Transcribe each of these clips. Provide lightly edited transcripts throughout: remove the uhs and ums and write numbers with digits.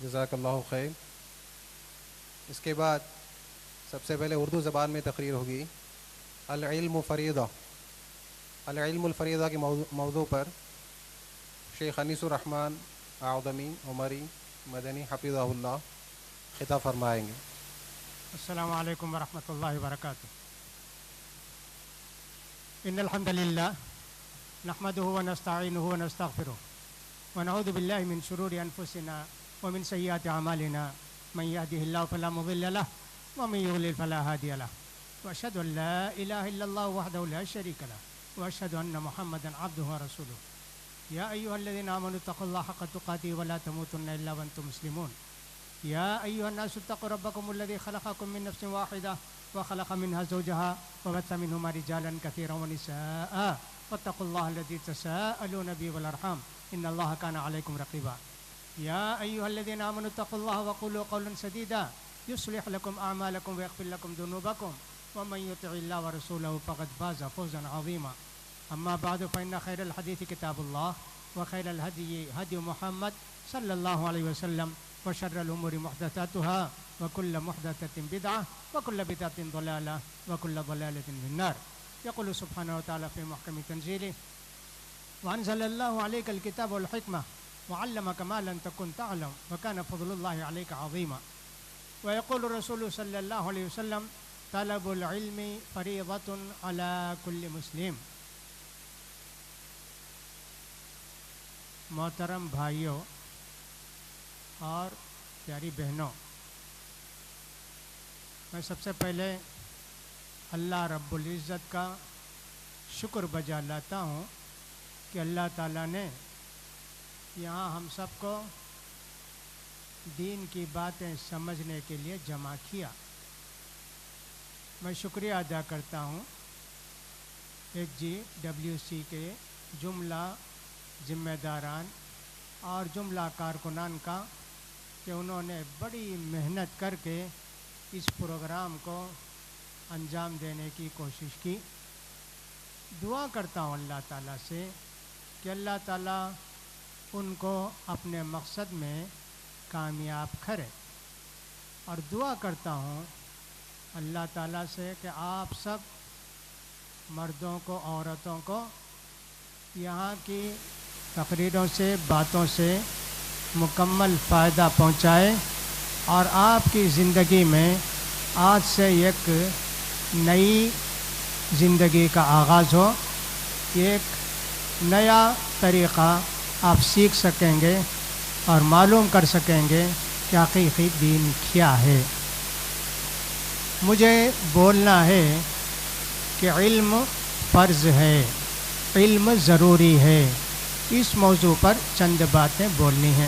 جزاک اللہ خیر۔ اس کے بعد سب سے پہلے اردو زبان میں تقریر ہوگی العلم فریضہ۔ العلم الفریضہ کے موضوع پر شیخ انیس الرحمن اعظمی عمری مدنی حفظہ اللہ خطاب فرمائیں گے۔ السلام علیکم ورحمۃ اللہ وبرکاتہ۔ ان الحمد للہ نحمده ونستعینه ونستغفره ونعوذ باللہ من شرور انفسنا ومن سیئات اعمالنا من يهده الله فلا مضل له ومن يضلل فلا هادي له واشهد ان لا اله الا الله وحده لا شريك له واشهد ان محمدا عبده ورسوله يا ايها الذين امنوا اتقوا الله حق تقاته ولا تموتن الا وانتم مسلمون يا أيها الناس اتقوا ربكم الذي خلقكم من نفس واحدة وخلق منها زوجها وبث منهما رجالا كثيرا ونساء واتقوا الله الذي تساءلون به والأرحام إن الله كان عليكم رقيبا يا أيها الذين آمنوا اتقوا الله وقولوا قولا سديدا يصلح لكم أعمالكم ويغفر لكم ذنوبكم ومن يطع الله ورسوله فقد فاز فوزا عظيما أما بعد فإن خير الحديث كتاب الله وخير الهدي هدي محمد صلى الله عليه وسلم وشر الأمور محدثاتها وكل محدثة بدعة وكل بدعة ضلالة وكل ضلالة في النار يقول سبحانه وتعالى في محكم تنزيله وأنزل الله عليك الكتاب والحكمة وعلمك ما لم تكن تعلم وكان فضل الله عليك عظيما ويقول الرسول صلى الله عليه وسلم طلب العلم فريضة على كل مسلم۔ محترم بھائیوں اور پیاری بہنوں، میں سب سے پہلے اللہ رب العزت کا شکر بجا لاتا ہوں کہ اللہ تعالیٰ نے یہاں ہم سب کو دین کی باتیں سمجھنے کے لیے جمع کیا۔ میں شکریہ ادا کرتا ہوں HGWC کے جملہ ذمہ داران اور جملہ کارکنان کا کہ انہوں نے بڑی محنت کر کے اس پروگرام کو انجام دینے کی کوشش کی۔ دعا کرتا ہوں اللہ تعالیٰ سے کہ اللہ تعالیٰ ان کو اپنے مقصد میں کامیاب کرے، اور دعا کرتا ہوں اللہ تعالیٰ سے کہ آپ سب مردوں کو عورتوں کو یہاں کی تقریروں سے باتوں سے مکمل فائدہ پہنچائے، اور آپ کی زندگی میں آج سے ایک نئی زندگی کا آغاز ہو، ایک نیا طریقہ آپ سیکھ سکیں گے اور معلوم کر سکیں گے کہ حقیقی دین کیا ہے۔ مجھے بولنا ہے کہ علم فرض ہے، علم ضروری ہے، اس موضوع پر چند باتیں بولنی ہیں۔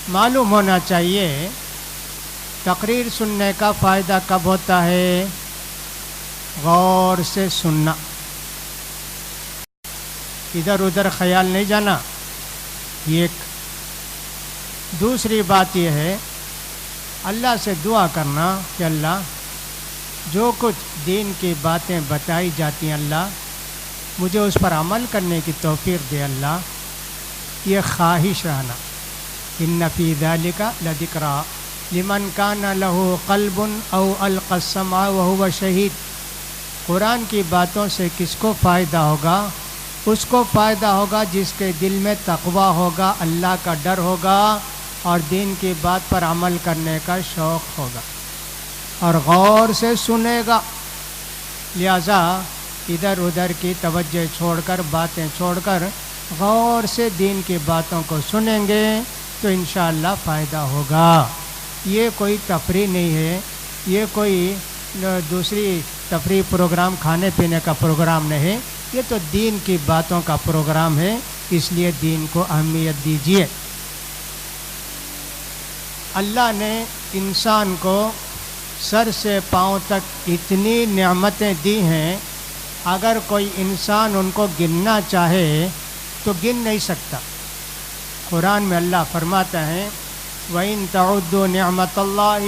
معلوم ہونا چاہیے تقریر سننے کا فائدہ کب ہوتا ہے؟ غور سے سننا، ادھر ادھر خیال نہیں جانا، ایک۔ دوسری بات یہ ہے اللہ سے دعا کرنا کہ اللہ جو کچھ دین کی باتیں بتائی جاتی ہیں اللہ مجھے اس پر عمل کرنے کی توفیق دے اللہ، یہ خواہش رہنا۔ ان فی ذلک لذکریٰ لمن کان لہ قلب او القی السمع وہو شہید۔ قرآن کی باتوں سے کس کو فائدہ ہوگا؟ اس کو فائدہ ہوگا جس کے دل میں تقویٰ ہوگا، اللہ کا ڈر ہوگا، اور دین کی بات پر عمل کرنے کا شوق ہوگا اور غور سے سنے گا۔ لہذا ادھر ادھر کی توجہ چھوڑ کر، باتیں چھوڑ کر غور سے دین کی باتوں کو سنیں گے تو انشاءاللہ فائدہ ہوگا۔ یہ کوئی تفریح نہیں ہے، یہ کوئی دوسری تفریح پروگرام، کھانے پینے کا پروگرام نہیں ہے، یہ تو دین کی باتوں کا پروگرام ہے، اس لیے دین کو اہمیت دیجیے۔ اللہ نے انسان کو سر سے پاؤں تک اتنی نعمتیں دی ہیں، اگر کوئی انسان ان کو گننا چاہے تو گن نہیں سکتا۔ قرآن میں اللہ فرماتا ہے وَإِن تَعُدُّوا نِعْمَةَ اللَّهِ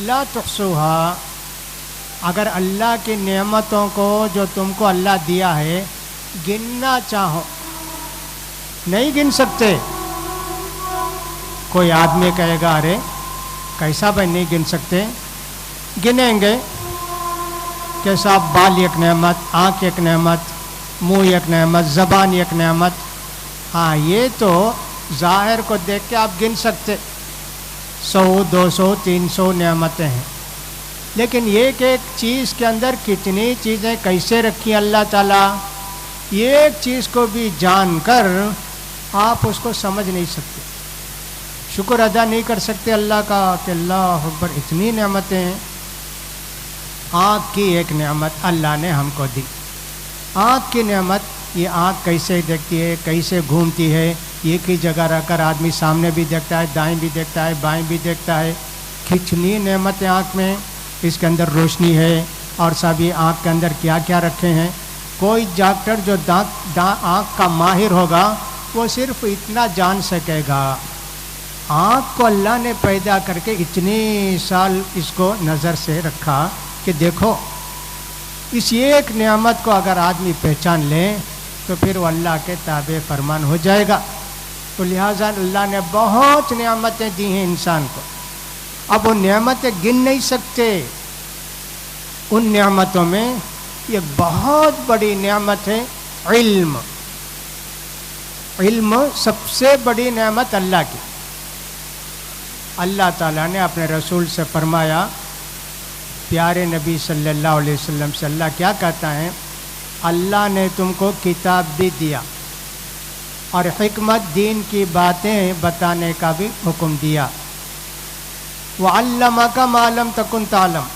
لَا تُحْصُوهَا، اگر اللہ کی نعمتوں کو جو تم کو اللہ دیا ہے گننا چاہو نہیں گن سکتے۔ کوئی آدمی کہے گا ارے کیسا بھائی نہیں گن سکتے؟ گنیں گے کہ صاحب بال ایک نعمت، آنکھ ایک نعمت، منہ ایک نعمت، زبان ایک نعمت. ہاں یہ تو ظاہر کو دیکھ کے آپ گن سکتے، 100 200 300 نعمتیں ہیں. لیکن یہ کہ ایک چیز کے اندر کتنی چیزیں کیسے رکھی اللہ تعالیٰ، یہ ایک چیز کو بھی جان کر آپ اس کو سمجھ نہیں سکتے، شکر ادا نہیں کر سکتے اللہ کا کہ اللہ اکبر اتنی نعمتیں ہیں. آنکھ کی ایک نعمت اللہ نے ہم کو دی. آنکھ کی نعمت، یہ آنکھ کیسے دیکھتی ہے، کیسے گھومتی ہے، ایک ہی جگہ رہ کر آدمی سامنے بھی دیکھتا ہے، دائیں بھی دیکھتا ہے، بائیں بھی دیکھتا ہے. کتنی نعمت ہے آنکھ میں، اس کے اندر روشنی ہے اور سب یہ آنکھ کے اندر کیا کیا رکھے ہیں. کوئی ڈاکٹر جو آنکھ کا ماہر ہوگا وہ صرف اتنا جان سکے گا، آنکھ کو اللہ نے پیدا کر کے اتنی سال اس کو نظر سے رکھا کہ دیکھو اس ایک نعمت کو اگر آدمی پہچان لے تو پھر وہ اللہ کے تابع فرمان ہو جائے گا. تو لہٰذا اللہ نے بہت نعمتیں دی ہیں انسان کو. اب وہ نعمتیں گن نہیں سکتے. ان نعمتوں میں یہ بہت بڑی نعمت ہے علم. علم سب سے بڑی نعمت اللہ کی. اللہ تعالیٰ نے اپنے رسول سے فرمایا، پیارے نبی صلی اللہ علیہ وسلم سے اللہ کیا کہتا ہے، اللہ نے تم کو کتاب بھی دیا اور حکمت دین کی باتیں بتانے کا بھی حکم دیا. وَعَلَّمَكَ مَا لَمْ تَكُنْ تَعْلَمْ،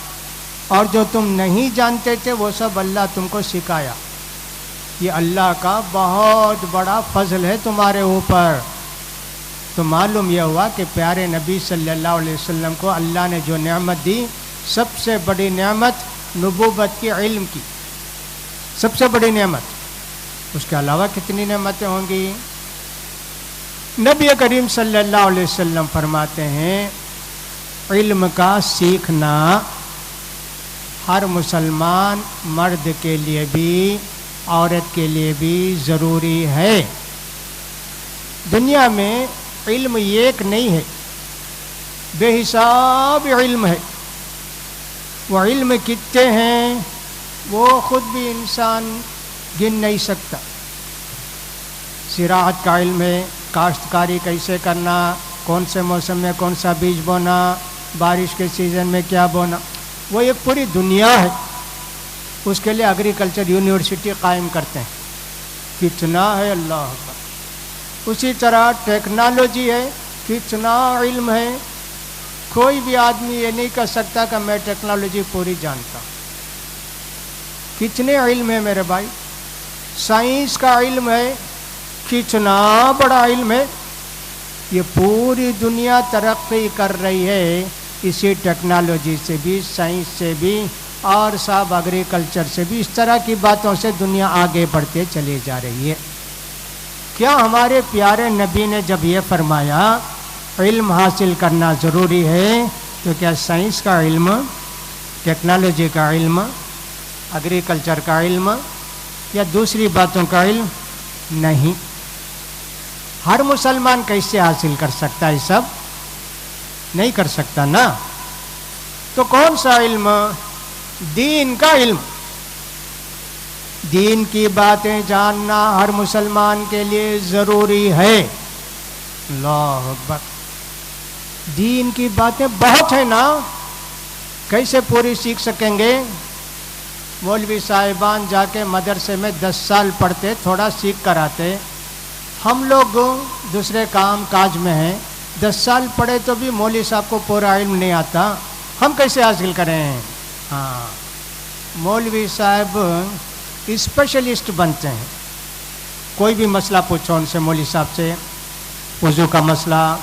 اور جو تم نہیں جانتے تھے وہ سب اللہ تم کو سکھایا. یہ اللہ کا بہت بڑا فضل ہے تمہارے اوپر. تو معلوم یہ ہوا کہ پیارے نبی صلی اللہ علیہ وسلم کو اللہ نے جو نعمت دی، سب سے بڑی نعمت نبوت کی، علم کی سب سے بڑی نعمت. اس کے علاوہ کتنی نعمتیں ہوں گی. نبی کریم صلی اللہ علیہ وسلم فرماتے ہیں علم کا سیکھنا ہر مسلمان مرد کے لیے بھی عورت کے لیے بھی ضروری ہے. دنیا میں علم ایک نہیں ہے، بے حساب علم ہے. وہ علم کتنے ہیں وہ خود بھی انسان گن نہیں سکتا. زراعت کا علم ہے، کاشتکاری کیسے کرنا، کون سے موسم میں کون سا بیج بونا، بارش کے سیزن میں کیا بونا، وہ ایک پوری دنیا ہے. اس کے لیے ایگریکلچر یونیورسٹی قائم کرتے ہیں. کتنا ہے اللہ کا. اسی طرح ٹیکنالوجی ہے، کتنا علم ہے. کوئی بھی آدمی یہ نہیں کہہ سکتا کہ میں ٹیکنالوجی پوری جانتا. کتنے علم ہے میرے بھائی. سائنس کا علم ہے، کتنا بڑا علم ہے. یہ پوری دنیا ترقی کر رہی ہے اسی ٹیکنالوجی سے بھی، سائنس سے بھی اور سب ایگریکلچر سے بھی. اس طرح کی باتوں سے دنیا آگے بڑھتے چلی جا رہی ہے. کیا ہمارے پیارے نبی نے جب یہ فرمایا علم حاصل کرنا ضروری ہے، تو کیا سائنس کا علم، ٹیکنالوجی کا علم، ایگریکلچر کا علم یا دوسری باتوں کا علم نہیں؟ ہر مسلمان کیسے حاصل کر سکتا ہے؟ سب نہیں کر سکتا نا. تو کون سا علم؟ دین کا علم. دین کی باتیں جاننا ہر مسلمان کے لیے ضروری ہے. اللہ اکبر. دین کی باتیں بہت ہیں نا، کیسے پوری سیکھ سکیں گے؟ مولوی صاحبان جا کے مدرسے میں 10 سال پڑھتے، تھوڑا سیکھ کر آتے. ہم لوگ دوسرے کام کاج میں ہیں، 10 سال پڑھے تو بھی مولوی صاحب کو پورا علم نہیں آتا. ہم کیسے حاصل کریں؟ ہاں، مولوی صاحب اسپیشلسٹ بنتے ہیں. کوئی بھی مسئلہ پوچھو ان سے، مولوی صاحب سے، وضو کا مسئلہ،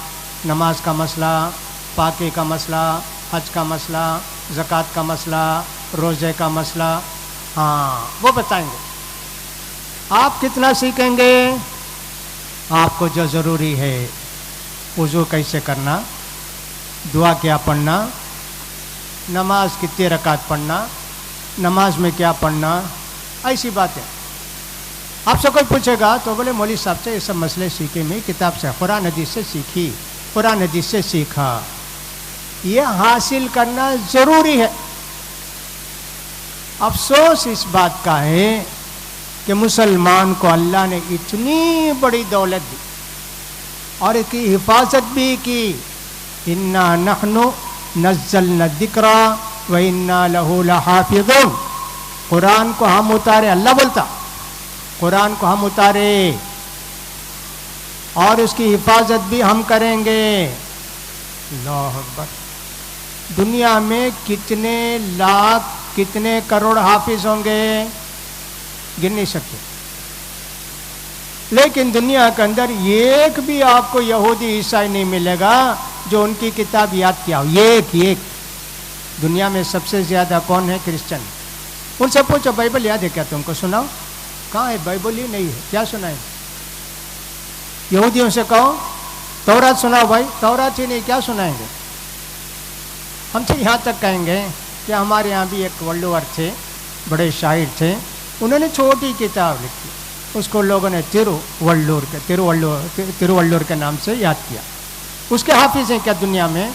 نماز کا مسئلہ، پاکی کا مسئلہ، حج کا مسئلہ، زکوٰۃ کا مسئلہ، روزے کا مسئلہ، ہاں وہ بتائیں گے. آپ کتنا سیکھیں گے؟ آپ کو جو ضروری ہے، وضو کیسے کرنا، دعا کیا پڑھنا، نماز کتنی رکعت پڑھنا، نماز میں کیا پڑھنا، ایسی باتیں. آپ سے کوئی پوچھے گا تو بولے مولوی صاحب سے یہ سب مسئلے سیکھے میں کتاب سے، قرآن حدیث سے سیکھی. قرآن حدیث سے سیکھا. یہ حاصل کرنا ضروری ہے. افسوس اس بات کا ہے کہ مسلمان کو اللہ نے اتنی بڑی دولت دی اور اس کی حفاظت بھی کی. انا نحن نزلنا الذکر وانا لہ لحافظون. قرآن کو ہم اتارے، اللہ بولتا قرآن کو ہم اتارے اور اس کی حفاظت بھی ہم کریں گے. اللہ اکبر. دنیا میں کتنے لاکھ کتنے کروڑ حافظ ہوں گے گن نہیں سکتے، لیکن دنیا کے اندر ایک بھی آپ کو یہودی عیسائی نہیں ملے گا جو ان کی کتاب یاد کیا ہو. ایک دنیا میں سب سے زیادہ کون ہے؟ کرسچن. ان سے پوچھو بائبل یاد ہے کیا تم کو؟ سناؤ. کہاں ہے؟ بائبل ہی نہیں ہے. کیا سنائیں؟ یہودیوں سے کہو تورات سناؤ. بھائی تورات ہی نہیں، کیا سنائیں گے؟ ہم سے یہاں تک کہیں گے کہ ہمارے یہاں بھی ایک ولور تھے، بڑے شاعر تھے، انہوں نے چھوٹی کتاب لکھی، اس کو لوگوں نے تروولور کے نام سے یاد کیا. اس کے حافظ ہیں کیا دنیا میں؟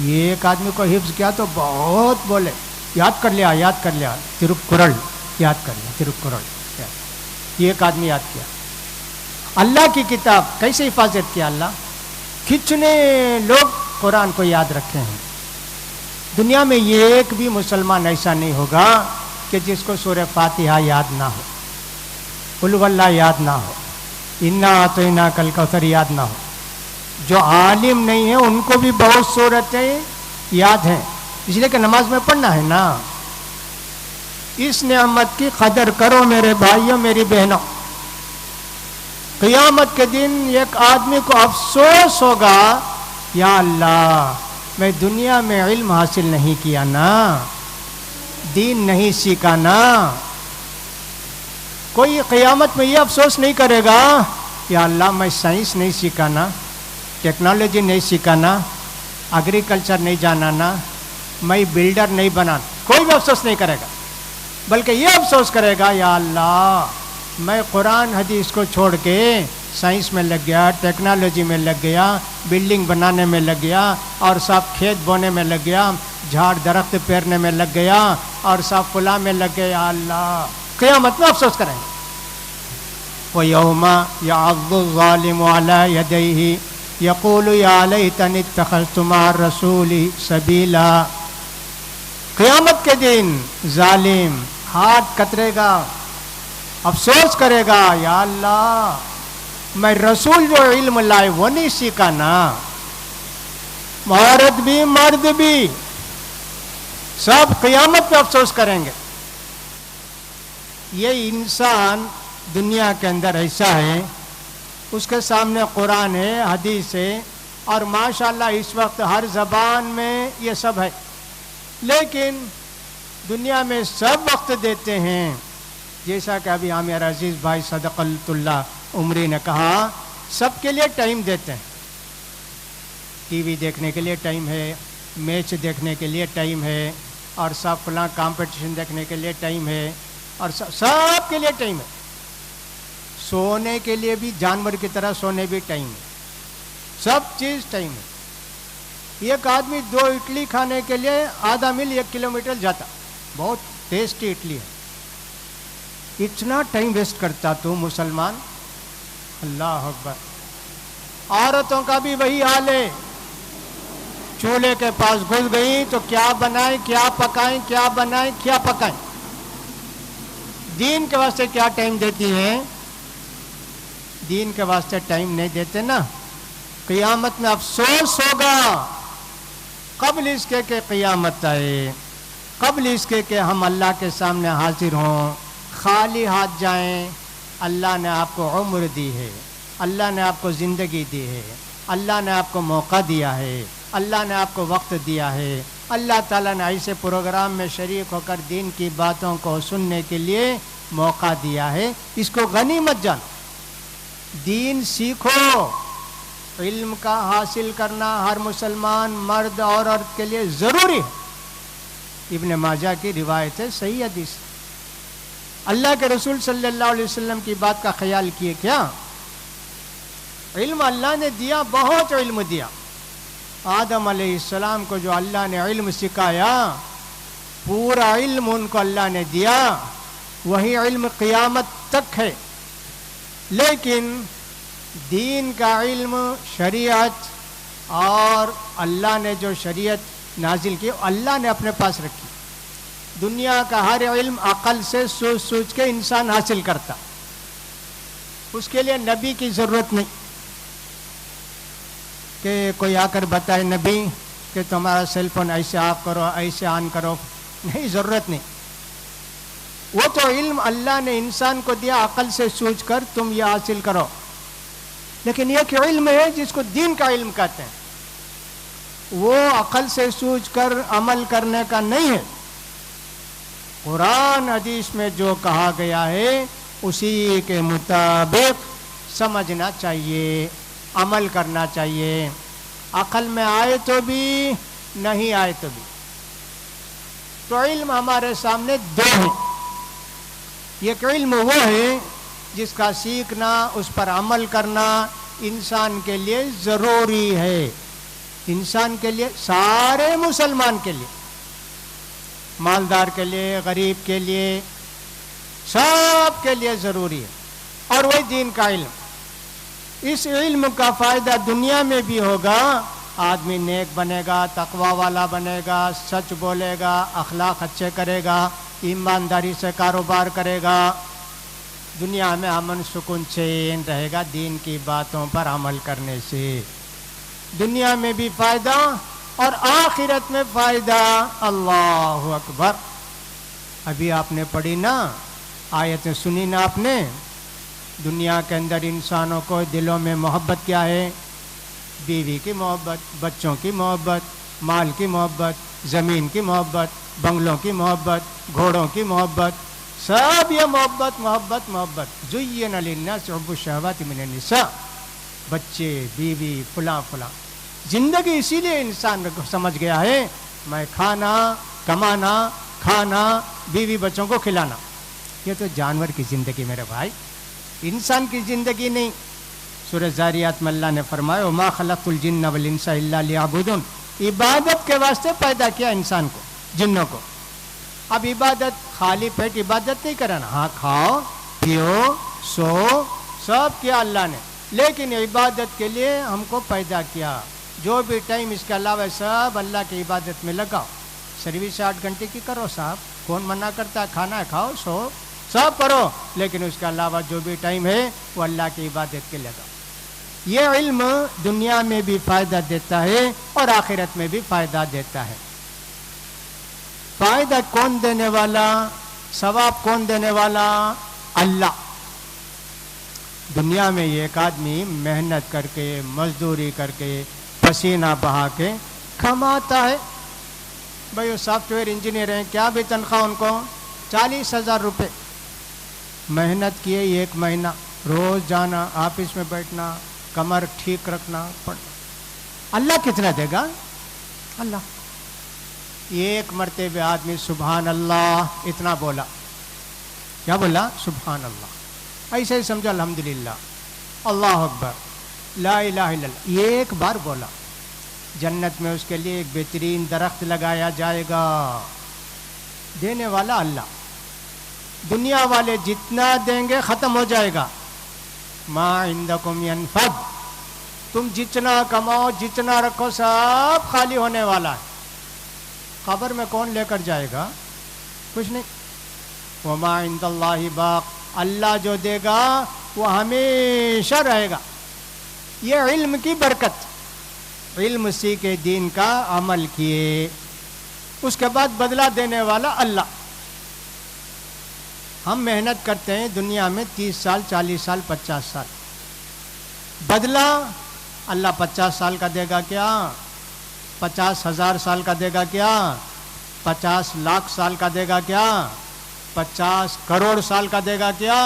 یہ ایک آدمی کو حفظ کیا تو بہت بولے، یاد کر لیا تروکرل یاد کر لیا تروکرل. یہ ایک آدمی یاد کیا. اللہ کی کتاب کیسے حفاظت کیا اللہ؟ کتنے لوگ قرآن کو یاد رکھے ہیں. دنیا میں ایک بھی مسلمان ایسا نہیں ہوگا کہ جس کو سورہ فاتحہ یاد نہ ہو، قل هو اللہ یاد نہ ہو، انا اعطیناک الکوثر یاد نہ ہو. جو عالم نہیں ہے ان کو بھی بہت صورتیں یاد ہیں، اس لیے کہ نماز میں پڑھنا ہے نا. اس نعمت کی قدر کرو میرے بھائیوں میری بہنوں. قیامت کے دن ایک آدمی کو افسوس ہوگا، یا اللہ میں دنیا میں علم حاصل نہیں کیا نا، دین نہیں سیکھا نا. کوئی قیامت میں یہ افسوس نہیں کرے گا، یا اللہ میں سائنس نہیں سیکھا نا، ٹیکنالوجی نہیں سیکھا نا، ایگریکلچر نہیں جانا نا، میں بلڈر نہیں بنا. کوئی بھی افسوس نہیں کرے گا، بلکہ یہ افسوس کرے گا، یا اللہ میں قرآن حدیث کو چھوڑ کے سائنس میں لگ گیا، ٹیکنالوجی میں لگ گیا، بلڈنگ بنانے میں لگ گیا، اور سب کھیت بونے میں لگ گیا، جھاڑ درخت پیرنے میں لگ گیا، اور سب فلاں میں لگ گیا. یا اللہ قیامت میں افسوس کریں گے. وَيَوْمَ يَعَضُّ الظَّالِمُ عَلَى يَدَيْهِ يَقُولُ يَا لَيْتَنِي اتَّخَذْتُ مَعَ الرَّسُولِ سَبِيلًا. قیامت کے دن ظالم ہاتھ کترے گا، افسوس کرے گا، یا اللہ میں رسول جو علم لائے وہ نہیں سیکھا نا. عورت بھی مرد بھی سب قیامت پہ افسوس کریں گے. یہ انسان دنیا کے اندر ایسا ہے، اس کے سامنے قرآن ہے، حدیث ہے، اور ماشاءاللہ اس وقت ہر زبان میں یہ سب ہے، لیکن دنیا میں سب وقت دیتے ہیں. جیسا کہ ابھی عامر عزیز بھائی صدق اللہ عمری نے کہا، سب کے لیے ٹائم دیتے ہیں. ٹی وی دیکھنے کے لیے ٹائم ہے، میچ دیکھنے کے لیے ٹائم ہے، اور سب فلاں کمپٹیشن دیکھنے کے لیے ٹائم ہے، اور سب کے لیے ٹائم ہے. سونے کے لیے بھی جانور کی طرح سونے بھی ٹائم ہے، سب چیز ٹائم ہے. ایک آدمی 2 اڈلی کھانے کے لیے آدھا میل 1 کلومیٹر جاتا، بہت ٹیسٹی اڈلی ہے. اتنا ٹائم ویسٹ کرتا تو مسلمان. اللہ اکبر. عورتوں کا بھی وہی حال ہے، چولہے کے پاس گھس گئی تو کیا بنائیں کیا پکائیں، کیا بنائیں کیا پکائیں. دین کے واسطے کیا ٹائم دیتی ہیں؟ دین کے واسطے ٹائم نہیں دیتے نا. قیامت میں افسوس ہوگا قبل اس کے کہ قیامت آئے، قبل اس کے کہ ہم اللہ کے سامنے حاضر ہوں، خالی ہاتھ جائیں. اللہ نے آپ کو عمر دی ہے، اللہ نے آپ کو زندگی دی ہے، اللہ نے آپ کو موقع دیا ہے، اللہ نے آپ کو وقت دیا ہے. اللہ تعالیٰ نے ایسے پروگرام میں شریک ہو کر دین کی باتوں کو سننے کے لیے موقع دیا ہے. اس کو غنیمت جان. دین سیکھو. علم کا حاصل کرنا ہر مسلمان مرد اور عورت کے لیے ضروری ہے. ابن ماجہ کی روایت ہے، صحیح حدیث. اللہ کے رسول صلی اللہ علیہ وسلم کی بات کا خیال کیے کیا؟ علم اللہ نے دیا، بہت علم دیا. آدم علیہ السلام کو جو اللہ نے علم سکھایا، پورا علم ان کو اللہ نے دیا، وہی علم قیامت تک ہے. لیکن دین کا علم، شریعت، اور اللہ نے جو شریعت نازل کی اللہ نے اپنے پاس رکھی. دنیا کا ہر علم عقل سے سوچ سوچ کے انسان حاصل کرتا، اس کے لیے نبی کی ضرورت نہیں کہ کوئی آ کر بتائے نبی کہ تمہارا سیل فون ایسے آف کرو، ایسے آن کرو. نہیں، ضرورت نہیں. وہ تو علم اللہ نے انسان کو دیا، عقل سے سوچ کر تم یہ حاصل کرو. لیکن ایک علم ہے جس کو دین کا علم کہتے ہیں، وہ عقل سے سوچ کر عمل کرنے کا نہیں ہے. قرآن حدیث میں جو کہا گیا ہے اسی کے مطابق سمجھنا چاہیے، عمل کرنا چاہیے. عقل میں آئے تو بھی، نہیں آئے تو بھی. تو علم ہمارے سامنے دو ہیں. ایک علم وہ ہے جس کا سیکھنا، اس پر عمل کرنا انسان کے لیے ضروری ہے. انسان کے لیے، سارے مسلمان کے لیے، مالدار کے لیے، غریب کے لیے، سب کے لیے ضروری ہے. اور وہی دین کا علم. اس علم کا فائدہ دنیا میں بھی ہوگا، آدمی نیک بنے گا، تقوی والا بنے گا، سچ بولے گا، اخلاق اچھے کرے گا، ایمانداری سے کاروبار کرے گا، دنیا میں امن سکون چین رہے گا دین کی باتوں پر عمل کرنے سے. دنیا میں بھی فائدہ اور آخرت میں فائدہ. اللہ اکبر. ابھی آپ نے پڑھی نا آیتیں، سنی نا آپ نے. دنیا کے اندر انسانوں کو دلوں میں محبت کیا ہے؟ بیوی کی محبت، بچوں کی محبت، مال کی محبت، زمین کی محبت، بنگلوں کی محبت، گھوڑوں کی محبت، سب یہ محبت محبت محبت. زین للناس حب الشہوات من النساء. بچے، بیوی، فلاں فلاں. زندگی اسی لیے انسان سمجھ گیا ہے میں کھانا، کمانا، کھانا، بیوی بچوں کو کھلانا. یہ تو جانور کی زندگی میرے بھائی، انسان کی زندگی نہیں. سورہ زاریات میں اللہ نے فرمایا وما خلقت الجن والانس الا لیعبدون. عبادت کے واسطے پیدا کیا انسان کو، جنوں کو. اب عبادت خالی پیٹ عبادت نہیں کرانا. ہاں، کھاؤ پیو سو سب کیا اللہ نے، لیکن عبادت کے لیے ہم کو پیدا کیا. جو بھی ٹائم اس کے علاوہ سب اللہ کی عبادت میں لگاؤ. سروس 8 گھنٹے کی کرو صاحب، کون منع کرتا ہے؟ کھانا ہے کھاؤ، سو سب کرو، لیکن اس کے علاوہ جو بھی ٹائم ہے وہ اللہ کی عبادت کے لگاؤ. یہ علم دنیا میں بھی فائدہ دیتا ہے اور آخرت میں بھی فائدہ دیتا ہے. فائدہ کون دینے والا؟ ثواب کون دینے والا؟ اللہ. دنیا میں ایک آدمی محنت کر کے، مزدوری کر کے، پسینہ بہا کے کماتا ہے. بھائی وہ سافٹ ویئر انجینئر ہیں، کیا بھی تنخواہ ان کو 40,000 روپے. محنت کیے 1 مہینہ، روز جانا، آفس میں بیٹھنا، کمر ٹھیک رکھنا پڑنا. اللہ کتنا دے گا؟ اللہ. ایک مرتبہ آدمی سبحان اللہ اتنا بولا. کیا بولا؟ سبحان اللہ. ایسے ہی سمجھا الحمدللہ، اللہ اکبر، لا الہ الا اللہ. ایک بار بولا. جنت میں اس کے لیے ایک بہترین درخت لگایا جائے گا. دینے والا اللہ. دنیا والے جتنا دیں گے ختم ہو جائے گا. ما عندکم ینفد. تم جتنا کماؤ، جتنا رکھو، سب خالی ہونے والا ہے. قبر میں کون لے کر جائے گا؟ کچھ نہیں. وما عند اللہ باق. اللہ جو دے گا وہ ہمیشہ رہے گا. یہ علم کی برکت. علم سیکھے، دین کا عمل کیے، اس کے بعد بدلہ دینے والا اللہ. ہم محنت کرتے ہیں دنیا میں 30 سال، 40 سال، 50 سال. بدلہ اللہ 50 سال کا دے گا کیا؟ 50,000 سال کا دے گا کیا؟ 50 لاکھ سال کا دے گا کیا؟ 50 کروڑ سال کا دے گا کیا؟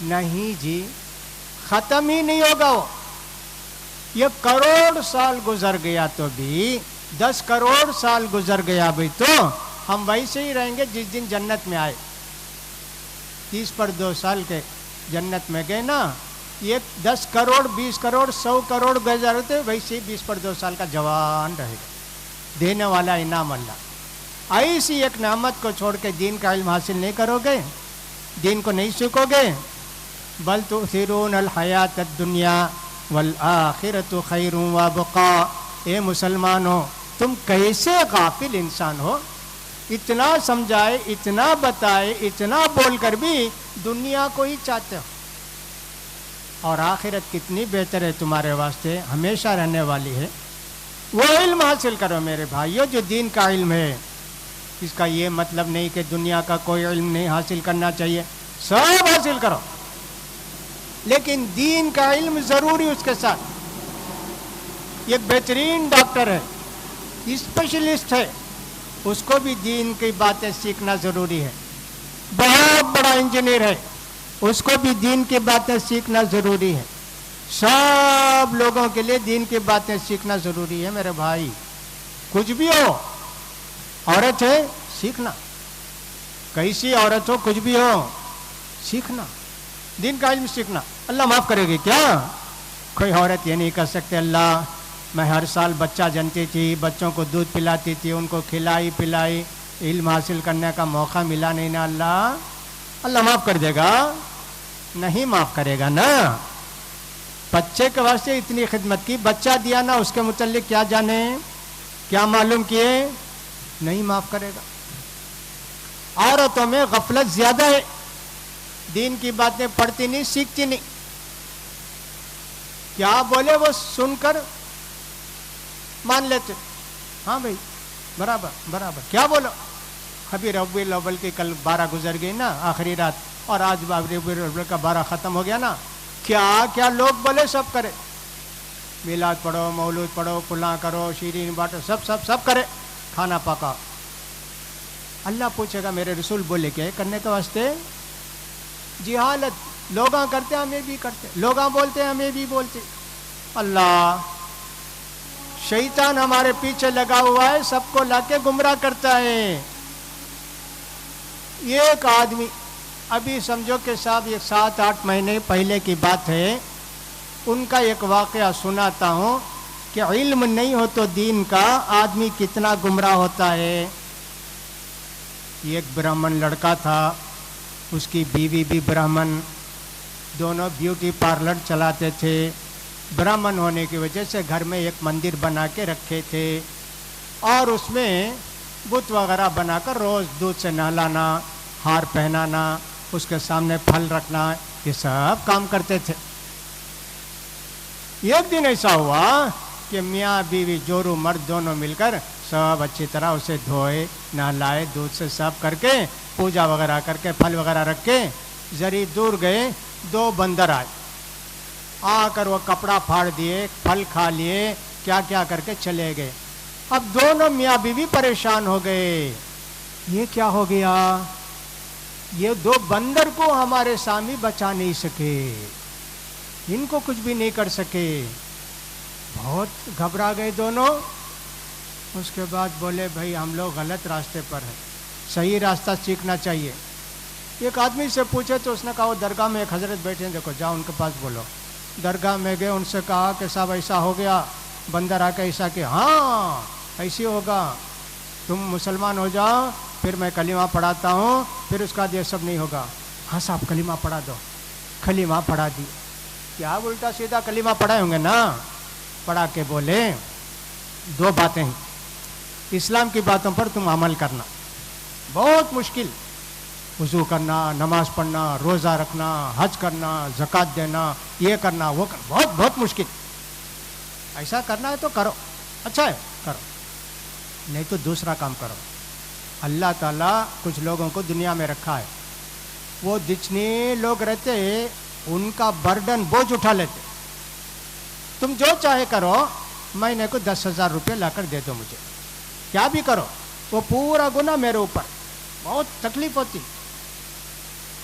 نہیں جی، ختم ہی نہیں ہوگا وہ. یہ کروڑ سال گزر گیا تو بھی، 10 کروڑ سال گزر گیا بھی تو ہم ویسے ہی رہیں گے جس دن جنت میں آئے. 30 پر 2 سال کے جنت میں گئے نا، یہ 10 کروڑ 20 کروڑ 100 کروڑ گزر ہوتے ویسے 20 پر 2 سال کا جوان رہے گا. دینے والا انعام اللہ. ایسی ایک نعمت کو چھوڑ کے دین کا علم حاصل نہیں کرو گے, دین کو نہیں سیکھو گے. بل تؤثرون الحیات الدنیا والآخرۃ خیر وابقا. اے مسلمانوں, تم کیسے غافل انسان ہو, اتنا سمجھائے اتنا بتائے اتنا بول کر بھی دنیا کو ہی چاہتے ہو, اور آخرت کتنی بہتر ہے تمہارے واسطے, ہمیشہ رہنے والی ہے. وہ علم حاصل کرو میرے بھائیو جو دین کا علم ہے. اس کا یہ مطلب نہیں کہ دنیا کا کوئی علم نہیں حاصل کرنا چاہیے, سب حاصل کرو, لیکن دین کا علم ضروری اس کے ساتھ. یہ بہترین ڈاکٹر ہے, اسپیشلسٹ ہے, اس کو بھی دین کی باتیں سیکھنا ضروری ہے. بہت بڑا انجینئر ہے, اس کو بھی دین کی باتیں سیکھنا ضروری ہے. سب لوگوں کے لیے دین کی باتیں سیکھنا ضروری ہے میرے بھائی. کچھ بھی ہو, عورت ہے سیکھنا, کیسی عورت ہو کچھ بھی ہو سیکھنا, دین کا علم سیکھنا. اللہ معاف کرے گی کیا؟ کوئی عورت یہ نہیں کر سکتے اللہ میں ہر سال بچہ جنتی تھی, بچوں کو دودھ پلاتی تھی, ان کو کھلائی پلائی, علم حاصل کرنے کا موقع ملا نہیں نا. اللہ معاف کر دے گا؟ نہیں معاف کرے گا نا. بچے کے واسطے اتنی خدمت کی, بچہ دیا نا, اس کے متعلق کیا جانے, کیا معلوم کیے, نہیں معاف کرے گا. عورتوں میں غفلت زیادہ ہے, دین کی باتیں پڑھتی نہیں سیکھتی نہیں. کیا بولے وہ سن کر مان لیتے, ہاں بھائی برابر برابر, کیا بولو. ابھی ربیع الاول کی کل 12 گزر گئی نا آخری رات, اور آج ربیع الاول کا 12 ختم ہو گیا نا. کیا کیا لوگ بولے سب کرے, میلاد پڑھو, مولود پڑھو, پلاں کرو, شیرین بانٹو, سب کرے, کھانا پکا. اللہ پوچھے گا میرے رسول بولے کیا کرنے کے واسطے؟ جہالت, لوگاں کرتے ہمیں بھی کرتے, لوگاں بولتے ہمیں بھی بولتے. اللہ شیطان ہمارے پیچھے لگا ہوا ہے, سب کو لا کے گمراہ کرتا ہے. ایک آدمی, ابھی سمجھو کہ صاحب یہ 7-8 مہینے پہلے کی بات ہے, ان کا ایک واقعہ سناتا ہوں کہ علم نہیں ہو تو دین کا آدمی کتنا گمراہ ہوتا ہے. ایک برہمن لڑکا تھا, اس کی بیوی بھی برہمن, دونوں بیوٹی پارلر چلاتے تھے. برہمن ہونے کی وجہ سے گھر میں ایک مندر بنا کے رکھے تھے, اور اس میں بت وغیرہ بنا کر روز دودھ سے نہلانا, ہار پہنانا, اس کے سامنے پھل رکھنا, یہ سب کام کرتے تھے. ایک دن ایسا ہوا کہ میاں بیوی جورو مرد دونوں مل کر سب اچھی طرح اسے دھوئے, نہلائے, دودھ سے صاف کر کے, پوجا وغیرہ کر کے, پھل وغیرہ رکھ کے ذری دور گئے. 2 بندر آئے, آ کر وہ کپڑا پھاڑ دیے, پھل کھا لیے, کیا کیا کر کے چلے گئے. اب دونوں میاں بیوی پریشان ہو گئے, یہ کیا ہو گیا, یہ 2 بندر کو ہمارے سامنے بچا نہیں سکے, ان کو کچھ بھی نہیں کر سکے. بہت گھبرا گئے دونوں. اس کے بعد بولے بھائی ہم لوگ غلط راستے پر ہیں, صحیح راستہ سیکھنا چاہیے. ایک آدمی سے پوچھے تو اس نے کہا وہ درگاہ میں ایک حضرت بیٹھے ہیں, دیکھو جاؤ ان کے پاس بولو. درگاہ میں گئے, ان سے کہا کہ صاحب ایسا ہو گیا, بندر آ کے ایسا کہ ہاں ایسے ہوگا, تم مسلمان ہو جاؤ, پھر میں کلمہ پڑھاتا ہوں, پھر اس کا یہ سب نہیں ہوگا. ہاں صاحب کلمہ پڑھا دو. کلمہ پڑھا دی. کیا الٹا سیدھا کلمہ پڑھائے ہوں گے نا. پڑھا کے بولے 2 باتیں ہیں, اسلام کی باتوں پر تم عمل کرنا بہت مشکل, وضو کرنا, نماز پڑھنا, روزہ رکھنا, حج کرنا, زکوٰۃ دینا, یہ کرنا وہ کرنا, بہت بہت مشکل. ایسا کرنا ہے تو کرو, اچھا ہے کرو, نہیں تو دوسرا کام کرو. اللہ تعالیٰ کچھ لوگوں کو دنیا میں رکھا ہے, وہ جتنے لوگ رہتے ان کا برڈن بوجھ اٹھا لیتے. تم جو چاہے کرو, مہینے کو 10,000 روپے لا کر دے دو مجھے, کیا بھی کرو, وہ پورا گناہ میرے اوپر, بہت تکلیف ہوتی.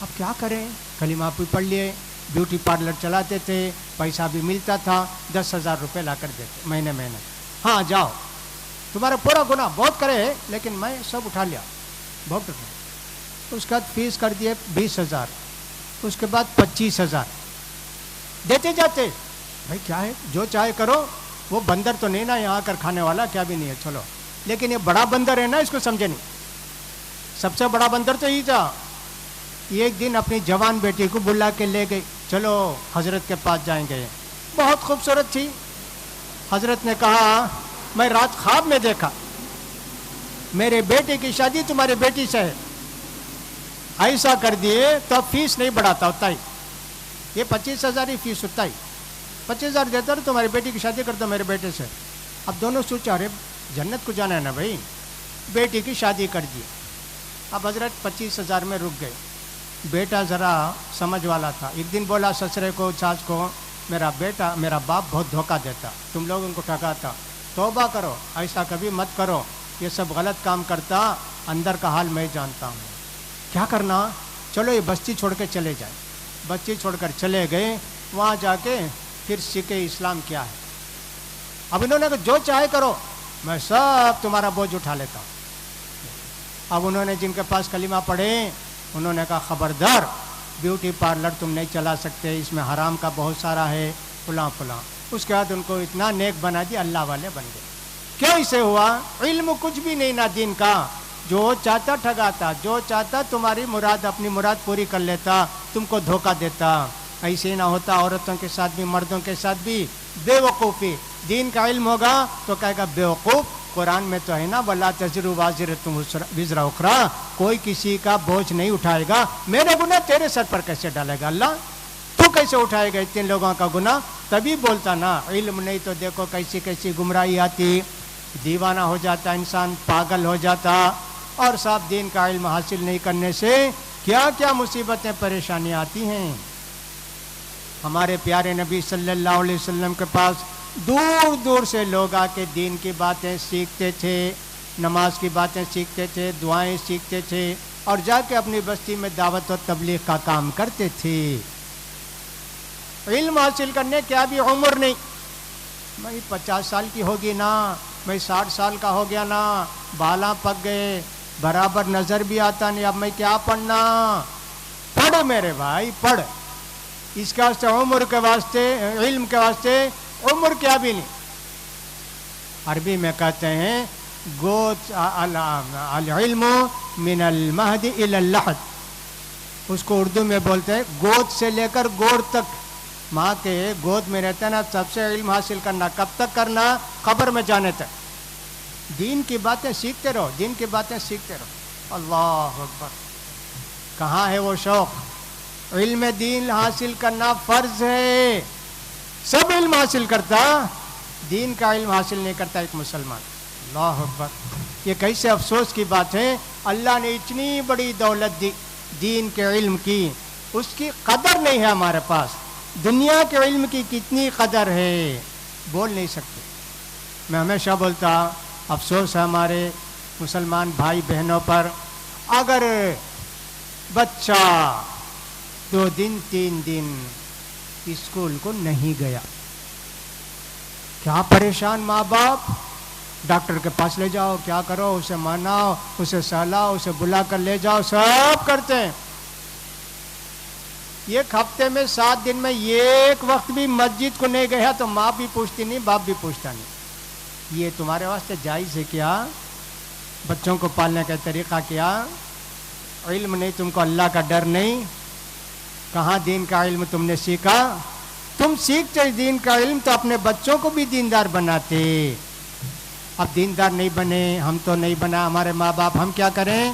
اب کیا کریں, کلمہ بھی پڑھ لیے, بیوٹی پارلر چلاتے تھے, پیسہ بھی ملتا تھا, 10,000 روپے لا کر دیتے مہینے. ہاں جاؤ, تمہارا پورا گناہ بہت کرے, لیکن میں سب اٹھا لیا, بہت اٹھا. اس کے بعد فیس کر دیے 20,000, اس کے بعد 25,000, دیتے جاتے. بھائی کیا ہے, جو چاہے کرو. وہ بندر تو نہیں نا یہاں کر کھانے والا, کیا بھی نہیں ہے, چلو. لیکن یہ بڑا بندر ہے نا, اس کو سمجھے نہیں. سب سے بڑا بندر تو یہی تھا. ایک دن اپنی جوان بیٹی کو بلا کے لے گئی, چلو حضرت کے پاس جائیں گے. بہت خوبصورت تھی. حضرت نے کہا میں رات خواب میں دیکھا میرے بیٹے کی شادی تمہاری بیٹی سے ہے, ایسا کر دیے تو اب فیس نہیں بڑھاتا, ہوتا ہی یہ 25,000 ہی فیس ہوتا ہی, 25,000 دیتا تو تمہاری بیٹی کی شادی کرتا میرے بیٹے سے. اب دونوں سوچا ارے جنت کو جانا ہے نا بھائی, بیٹی کی شادی کر دی. اب حضرت 25,000 میں رک گئے. بیٹا ذرا سمجھ والا تھا. ایک دن بولا سسرے کو, ساس کو, میرا باپ بہت دھوکہ دیتا, تم لوگوں کو ٹھگاتا, توبہ کرو, ایسا کبھی مت کرو, یہ سب غلط کام کرتا, اندر کا حال میں جانتا ہوں. کیا کرنا, چلو یہ بستی چھوڑ کے چلے جائیں. بستی چھوڑ کر چلے گئے. وہاں جا کے پھر سیکھے اسلام کیا ہے. اب انہوں نے کہا جو چاہے کرو, میں سب تمہارا بوجھ اٹھا لیتا ہوں. اب انہوں نے جن کے پاس کلمہ پڑھے, انہوں نے کہا خبردار, بیوٹی پارلر تم نہیں چلا سکتے, اس میں حرام کا بہت سارا ہے, فلاں فلاں. اس کے بعد ان کو اتنا نیک بنا دیا, اللہ والے بن گئے. کیوں اسے ہوا؟ علم کچھ بھی نہیں نا دین کا. جو چاہتا ٹھگاتا, جو چاہتا تمہاری مراد, اپنی مراد پوری کر لیتا, تم کو دھوکہ دیتا. ایسے نہ ہوتا عورتوں کے ساتھ بھی مردوں کے ساتھ بھی بے وقوفی. دین کا علم ہوگا تو کہے گا بے وقوف, قرآن میں تو ہے نا وَلَا تَزِرُ وَازِرَةٌ وِزْرَ أُخْرَىٰ, کوئی کسی کا بوجھ نہیں اٹھائے گا. میرے گناہ تیرے سر پر کیسے ڈالے گا اللہ, تو کیسے اٹھائے گا اتنے لوگوں کا گناہ. تبھی بولتا نا, علم نہیں تو دیکھو کیسی کیسی گمراہی آتی, دیوانہ ہو جاتا انسان, پاگل ہو جاتا. اور صاحب دین کا علم حاصل نہیں کرنے سے کیا کیا مصیبتیں پریشانیاں آتی ہیں. ہمارے پیارے نبی صلی اللہ علیہ وسلم کے پاس دور دور سے لوگ آ کے دین کی باتیں سیکھتے تھے, نماز کی باتیں سیکھتے تھے, دعائیں سیکھتے تھے, اور جا کے اپنی بستی میں دعوت و تبلیغ کا کام کرتے تھے. علم حاصل کرنے کی ابھی عمر نہیں. میں 50 سال کی ہوگی نا, میں 60 سال کا ہو گیا نا, بالاں پک گئے, برابر نظر بھی آتا نہیں, اب میں کیا پڑھنا. پڑھ میرے بھائی پڑھ. اس کے واسطے عمر کے واسطے, علم کے واسطے عمر کیا بھی نہیں. عربی میں کہتے ہیں گود العلم من المہد الی اللحد, اس کو اردو میں بولتے ہیں گود سے لے کر گور تک. ماں کے گود میں رہتا نا, سب سے علم حاصل کرنا. کب تک کرنا؟ قبر میں جانے تک. دین کی باتیں سیکھتے رہو, دین کی باتیں سیکھتے رہو. اللہ اکبر. کہاں ہے وہ شوق؟ علم دین حاصل کرنا فرض ہے. سب علم حاصل کرتا, دین کا علم حاصل نہیں کرتا ایک مسلمان. اللہ اکبر. یہ کیسے افسوس کی بات ہے. اللہ نے اتنی بڑی دولت دی دین کے علم کی, اس کی قدر نہیں ہے ہمارے پاس. دنیا کے علم کی کتنی قدر ہے, بول نہیں سکتے. میں ہمیشہ بولتا افسوس ہے ہمارے مسلمان بھائی بہنوں پر, اگر بچہ 2 دن 3 دن اسکول کو نہیں گیا, کیا پریشان ماں باپ. ڈاکٹر کے پاس لے جاؤ, کیا کرو, اسے مناؤ, اسے سہلاؤ, اسے بلا کر لے جاؤ, سب کرتے ہیں. ایک ہفتے میں 7 دن میں ایک وقت بھی مسجد کو نہیں گیا تو ماں بھی پوچھتی نہیں, باپ بھی پوچھتا نہیں. یہ تمہارے واسطے جائز ہے کیا؟ بچوں کو پالنے کا طریقہ کیا؟ علم نہیں تم کو, اللہ کا ڈر نہیں. کہاں دین کا علم تم نے سیکھا؟ تم سیکھتے دین کا علم تو اپنے بچوں کو بھی دیندار بناتے. اب دیندار نہیں بنے, ہم تو نہیں بنا, ہمارے ماں باپ, ہم کیا کریں؟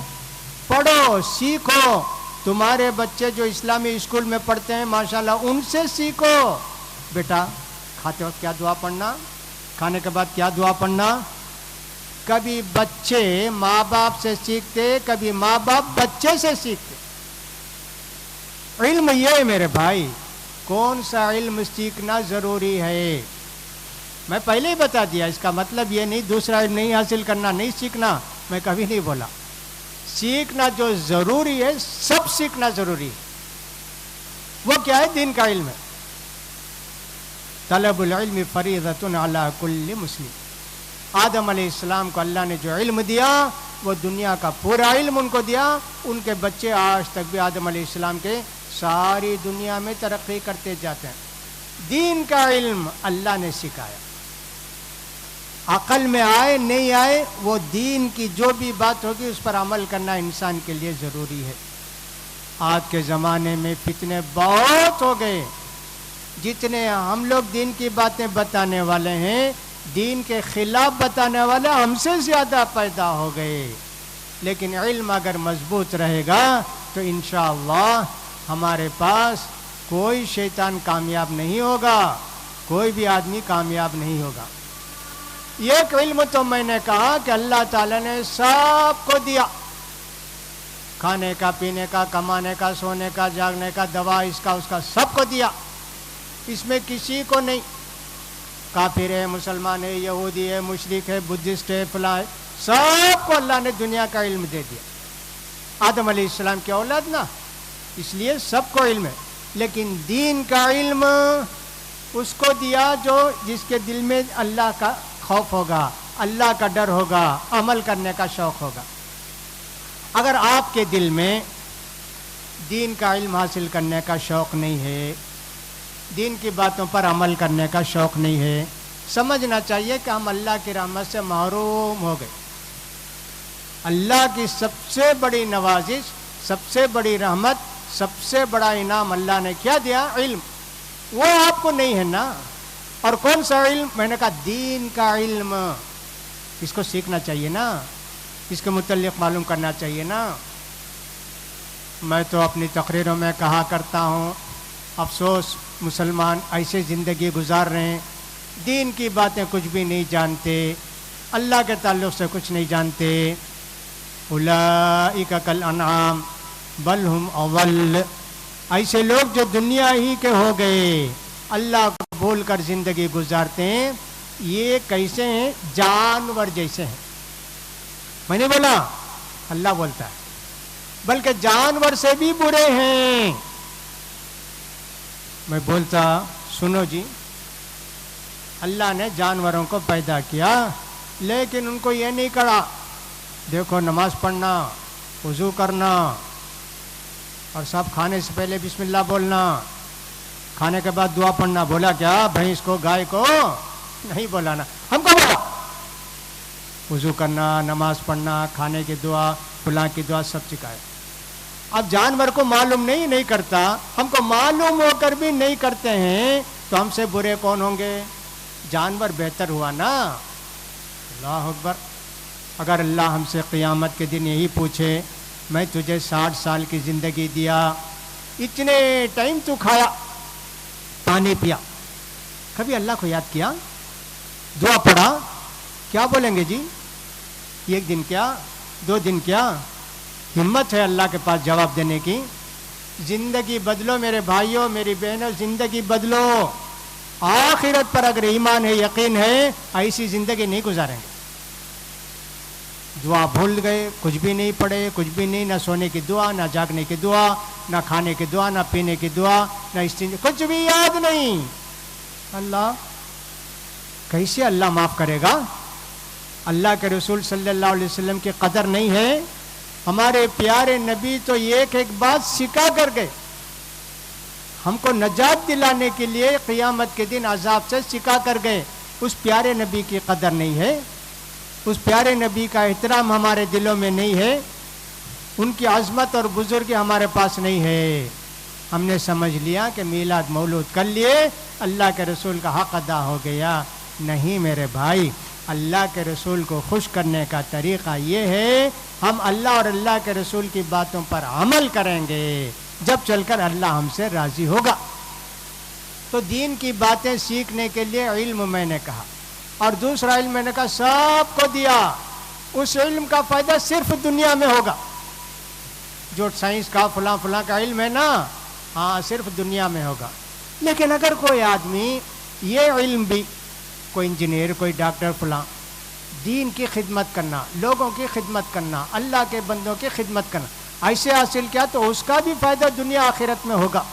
پڑھو, سیکھو. تمہارے بچے جو اسلامی اسکول میں پڑھتے ہیں ماشاءاللہ, ان سے سیکھو. بیٹا کھاتے وقت کیا دعا پڑھنا, کھانے کے بعد کیا دعا پڑھنا. کبھی بچے ماں باپ سے سیکھتے, کبھی ماں باپ بچے سے سیکھتے. علم یہ ہے میرے بھائی, کون سا علم سیکھنا ضروری ہے. میں پہلے ہی بتا دیا, اس کا مطلب یہ نہیں دوسرا علم نہیں حاصل کرنا, نہیں سیکھنا, میں کبھی نہیں بولا. سیکھنا جو ضروری ہے, سب سیکھنا ضروری ہے. وہ کیا ہے؟ دین کا علم ہے. طلب العلم فریضۃ علی کل مسلم. آدم علیہ السلام کو اللہ نے جو علم دیا وہ دنیا کا پورا علم ان کو دیا. ان کے بچے آج تک بھی آدم علیہ السلام کے ساری دنیا میں ترقی کرتے جاتے ہیں. دین کا علم اللہ نے سکھایا. عقل میں آئے نہیں آئے وہ دین کی جو بھی بات ہوگی اس پر عمل کرنا انسان کے لیے ضروری ہے. آج کے زمانے میں فتنے بہت ہو گئے. جتنے ہم لوگ دین کی باتیں بتانے والے ہیں, دین کے خلاف بتانے والے ہم سے زیادہ پیدا ہو گئے. لیکن علم اگر مضبوط رہے گا تو انشاءاللہ ہمارے پاس کوئی شیطان کامیاب نہیں ہوگا, کوئی بھی آدمی کامیاب نہیں ہوگا. ایک علم تو میں نے کہا کہ اللہ تعالیٰ نے سب کو دیا, کھانے کا, پینے کا, کمانے کا, سونے کا, جاگنے کا, دوا, اس کا اس کا سب کو دیا. اس میں کسی کو نہیں, کافر ہے, مسلمان ہے, یہودی ہے, مشرک ہے, بدھسٹ ہے, فلاں ہے, سب کو اللہ نے دنیا کا علم دے دیا. آدم علیہ السلام کی اولاد نا, اس لیے سب کو علم ہے. لیکن دین کا علم اس کو دیا جو جس کے دل میں اللہ کا خوف ہوگا, اللہ کا ڈر ہوگا, عمل کرنے کا شوق ہوگا. اگر آپ کے دل میں دین کا علم حاصل کرنے کا شوق نہیں ہے, دین کی باتوں پر عمل کرنے کا شوق نہیں ہے, سمجھنا چاہیے کہ ہم اللہ کی رحمت سے محروم ہو گئے. اللہ کی سب سے بڑی نوازش, سب سے بڑی رحمت, سب سے بڑا انعام اللہ نے کیا دیا؟ علم. وہ آپ کو نہیں ہے نا. اور کون سا علم؟ میں نے کہا دین کا علم. اس کو سیکھنا چاہیے نا, اس کے متعلق معلوم کرنا چاہیے نا. میں تو اپنی تقریروں میں کہا کرتا ہوں, افسوس مسلمان ایسے زندگی گزار رہے ہیں, دین کی باتیں کچھ بھی نہیں جانتے, اللہ کے تعلق سے کچھ نہیں جانتے. اولئک کالانعام بل ہم اضل. ایسے لوگ جو دنیا ہی کے ہو گئے, اللہ کو بھول کر زندگی گزارتے ہیں, یہ کیسے ہیں؟ جانور جیسے ہیں. میں نے بولا, اللہ بولتا ہے, بلکہ جانور سے بھی برے ہیں. میں بولتا سنو جی, اللہ نے جانوروں کو پیدا کیا لیکن ان کو یہ نہیں کہا دیکھو نماز پڑھنا, وضو کرنا, اور سب کھانے سے پہلے بسم اللہ بولنا, کھانے کے بعد دعا پڑھنا. بولا کیا بھینس کو, گائے کو نہیں بولا نا, ہم کو بولا وضو کرنا, نماز پڑھنا, کھانے کی دعا, فلاں کی دعا سب سکھائے. اب جانور کو معلوم نہیں کرتا, ہم کو معلوم ہو کر بھی نہیں کرتے ہیں, تو ہم سے برے کون ہوں گے؟ جانور بہتر ہوا نا. اللہ اکبر. اگر اللہ ہم سے قیامت کے دن یہی پوچھے, میں تجھے 60 سال کی زندگی دیا, اتنے ٹائم تو کھایا, پانی پیا, کبھی اللہ کو یاد کیا, دعا پڑھا, کیا بولیں گے جی؟ 1 دن کیا, 2 دن کیا؟ ہمت ہے اللہ کے پاس جواب دینے کی. زندگی بدلو میرے بھائیوں, میری بہنوں, زندگی بدلو. آخرت پر اگر ایمان ہے, یقین ہے, ایسی زندگی نہیں گزاریں گے. دعا بھول گئے, کچھ بھی نہیں پڑھے, کچھ بھی نہیں, نہ سونے کی دعا, نہ جاگنے کی دعا, نہ کھانے کی دعا, نہ پینے کی دعا, نہ کچھ بھی یاد نہیں. اللہ کیسے اللہ معاف کرے گا؟ اللہ کے رسول صلی اللہ علیہ وسلم کی قدر نہیں ہے. ہمارے پیارے نبی تو ایک ایک بات سکھا کر گئے, ہم کو نجات دلانے کے لیے قیامت کے دن عذاب سے سکھا کر گئے. اس پیارے نبی کی قدر نہیں ہے, اس پیارے نبی کا احترام ہمارے دلوں میں نہیں ہے, ان کی عظمت اور بزرگی ہمارے پاس نہیں ہے. ہم نے سمجھ لیا کہ میلاد مولود کر لیے, اللہ کے رسول کا حق ادا ہو گیا. نہیں میرے بھائی, اللہ کے رسول کو خوش کرنے کا طریقہ یہ ہے, ہم اللہ اور اللہ کے رسول کی باتوں پر عمل کریں گے, جب چل کر اللہ ہم سے راضی ہوگا. تو دین کی باتیں سیکھنے کے لیے علم میں نے کہا, اور دوسرا علم میں نے کہا سب کو دیا. اس علم کا فائدہ صرف دنیا میں ہوگا. جو سائنس کا فلاں فلاں کا علم ہے نا, ہاں صرف دنیا میں ہوگا. لیکن اگر کوئی آدمی یہ علم بھی, کوئی انجینئر, کوئی ڈاکٹر, فلاں, دین کی خدمت کرنا, لوگوں کی خدمت کرنا, اللہ کے بندوں کی خدمت کرنا, ایسے حاصل کیا تو اس کا بھی فائدہ دنیا آخرت میں ہوگا.